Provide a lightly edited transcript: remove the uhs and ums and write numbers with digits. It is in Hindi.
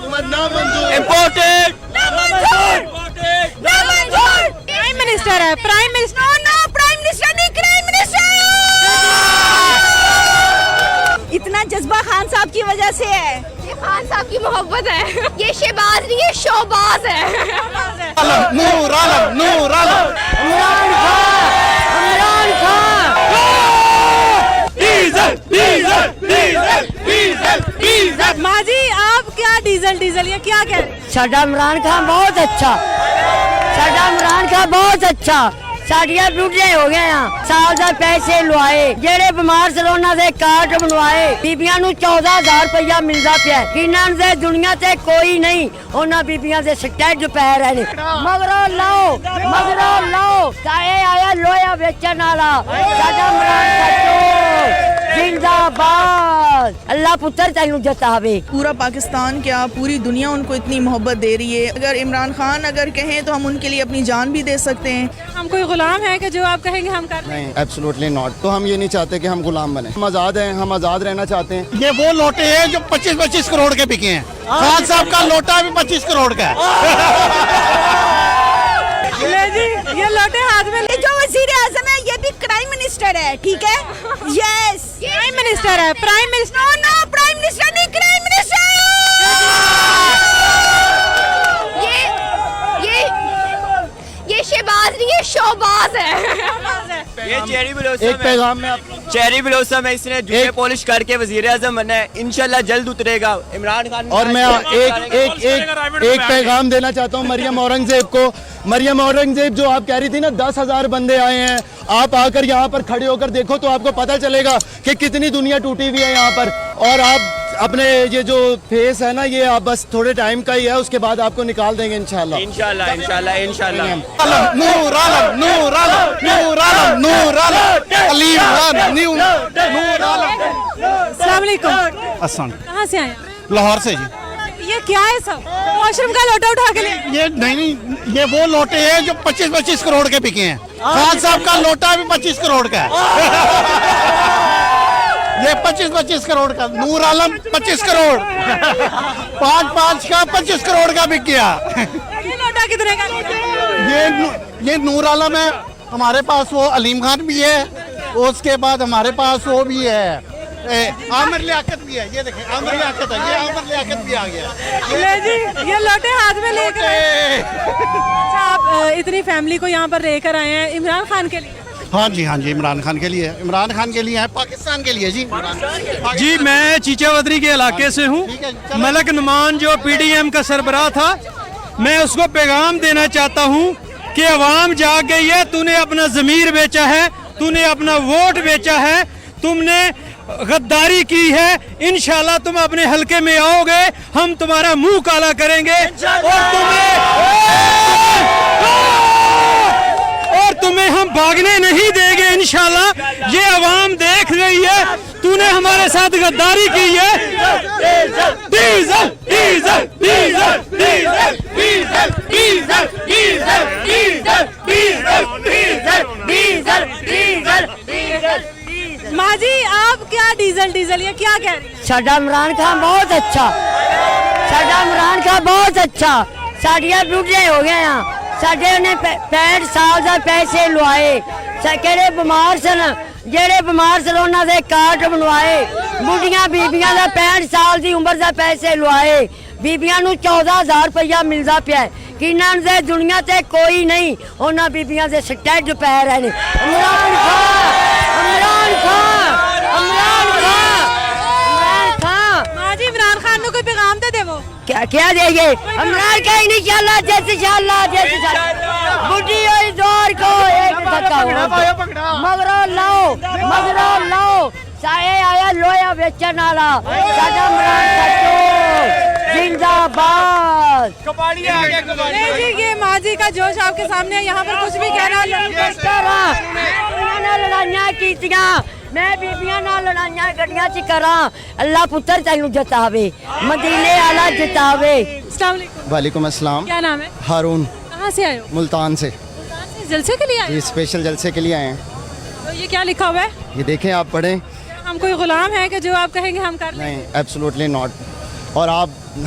इम्पोर्टेड प्राइम मिनिस्टर है, prime minister. No, prime minister नहीं, प्राइम मिनिस्टर। इतना जज्बा खान साहब की वजह से है। ये खान साहब की मोहब्बत है, ये शहबाज नहीं, ये शोबाज है। Noor Alam, Noor Alam, Imran Khan, diesel diesel diesel diesel diesel. माँ जी, आप क्या डीजल डीजल ये क्या कह रहे हैं? साडा इमरान खान बहुत अच्छा, साडा इमरान खान बहुत अच्छा। साड़ियां बूढ़े हो गए हैं, साल का पैसे लुआए, जेड़े बीमार से उन्हां दे कार्ड बनवाए, बीबियां नूं 14,000 रुपया मिलदा पिया। इन्हां दे दुनिया ते कोई नहीं, उन्हां बीबियां दे स्टैंड पै रहे ने। मगरों लाओ ताए आया लोया बेचन वाला, साडा इमरान खान जिंदाबाद। अल्लाह पुत्र तैनू जतावे। पूरा पाकिस्तान क्या पूरी दुनिया उनको इतनी मोहब्बत दे रही है। अगर इमरान खान अगर कहें तो हम उनके लिए अपनी जान भी दे सकते हैं। हम कोई गुलाम है कि जो आप कहेंगे हम कर लें? नहीं, एब्सोल्युटली नॉट। तो हम ये नहीं चाहते कि हम गुलाम बने, हम आज़ाद हैं, हम आज़ाद रहना चाहते हैं। ये वो लोटे हैं जो 25-25 करोड़ के बिके हैं। खान साहब का लोटा भी 25 करोड़ का है। ले जी, ये लोटे हाथ में। जो वजीर आजम है ये भी क्राइम मिनिस्टर है, ठीक है? यस, प्राइम मिनिस्टर है, prime minister. No, prime minister नहीं, प्राइम मिनिस्टर। ये शहबाज नहीं, ये शोबाज है। ये चेरी ब्लॉसम एक पैगाम में आप चेरी ब्लॉसम है, इसने जूते पॉलिश करके वजीर आजम बनना है, इंशाल्लाह जल्द उतरेगा इमरान खान। और मैं एक पैगाम देना चाहता हूँ मरियम औरंगजेब को। मरियम औरंगजेब, जो आप कह रही थी ना 10,000 बंदे आए हैं, आप आकर यहाँ पर खड़े होकर देखो तो आपको पता चलेगा कि कितनी दुनिया टूटी हुई है यहाँ पर। और आप अपने ये जो फेस है ना, ये आप बस थोड़े टाइम का ही है, उसके बाद आपको निकाल देंगे इंशाल्लाह। इंशाल्लाह इंशाल्लाह इंशाल्लाह। नूर आलम, नूर आलम, नूर आलम, नूर आलम, अलीम खान, नूर आलम। अस्सलाम वालेकुम। अस्सलाम, कहाँ से आए? लाहौर से जी। ये क्या है सब? वॉशरूम का लोटा उठा के ले। ये नहीं, ये वो लोटे हैं जो 25-25 करोड़ के बिके हैं। खान साहब का लोटा भी 25 करोड़ का है। ये 25-25 करोड़ का, नूर आलम 25 करोड़, 5-5 का 25 करोड़ का बिक गया। ये लोटा कितने का? ये नूर आलम है, हमारे पास वो अलीम खान भी है, उसके बाद हमारे पास वो भी है, आमिर लियाकत भी है। ये देखें, आमिर लियाकत है, ये आमिर लियाकत भी आ गया। ले जी, ये लोटे हाथ में लेकर आए। अच्छा, आप इतनी फैमिली को यहाँ पर लेकर आए हैं इमरान खान के लिए? हाँ जी, इमरान खान के लिए, इमरान खान के लिए है, पाकिस्तान के लिए जी। जी, मैं चीचावदरी के इलाके से हूँ। मलक नुमान जो PDM का सरबराह था, मैं उसको पैगाम देना चाहता हूँ कि अवाम जाग गई है। तूने अपना ज़मीर बेचा है, तूने अपना वोट बेचा है, तुमने गद्दारी की है। इंशाल्लाह तुम अपने हलके में आओगे, हम तुम्हारा मुंह काला करेंगे और तुम्हें हम भागने नहीं देंगे इंशाल्लाह। ये अवाम देख रही है, तूने हमारे साथ गद्दारी की है। Diesel diesel diesel diesel diesel diesel diesel diesel diesel diesel. माँ जी, आप क्या डीजल डीजल ये क्या कह रही हैं? साडा इमरान खान बहुत अच्छा, साडा इमरान खान बहुत अच्छा। साड़ियां बूढ़े हो गए हैं, साडे उन्हें 65 साल का पैसे लुआए। केड़े बीमार सन, जेड़े बीमार सन उन्हां दे कार्ड बनवाए, बुढ़ियां बीबियां दा 65 साल की उम्र का पैसे लुआए, बीबियां नूं 14,000 रुपया मिलदा पिया। इन्हां दे दुनिया ते कोई नहीं, उन्हां बीबियां दे स्टैंड पै रहे ने। इमरान खान, इमरान खान, इमरान खान, इमरान खान। माँ जी, इमरान खान को कोई पैगाम दे वो। क्या देंगे? इमरान का इंशाल्लाह बुढ़ी हुई दौर को एक धक्का मगरों लाओ साए आया लोया बेचन वाला, साडा इमरान खान जिंदाबाद। जी, ये माँ जी का जोश आपके सामने है, यहाँ पर कुछ भी कहना। लड़ाइयां कीतियां, मैं बीबियां नाल लड़ाइयां गड्डियां च करा। अल्लाह पुत्र तैनू जतावे, मदीने वाला जतावे। अस्सलाम वालेकुम। वालेकुम अस्सलाम। क्या नाम है? हारून। कहाँ से आए हो? मुल्तान से। जलसे के लिए आए? ये स्पेशल जलसे के लिए आए हैं। तो ये क्या लिखा हुआ है? ये देखें, आप पढ़ें। हम कोई गुलाम है कि जो आप कहेंगे हम कर लें? नहीं, एब्सोल्युटली नॉट। और आप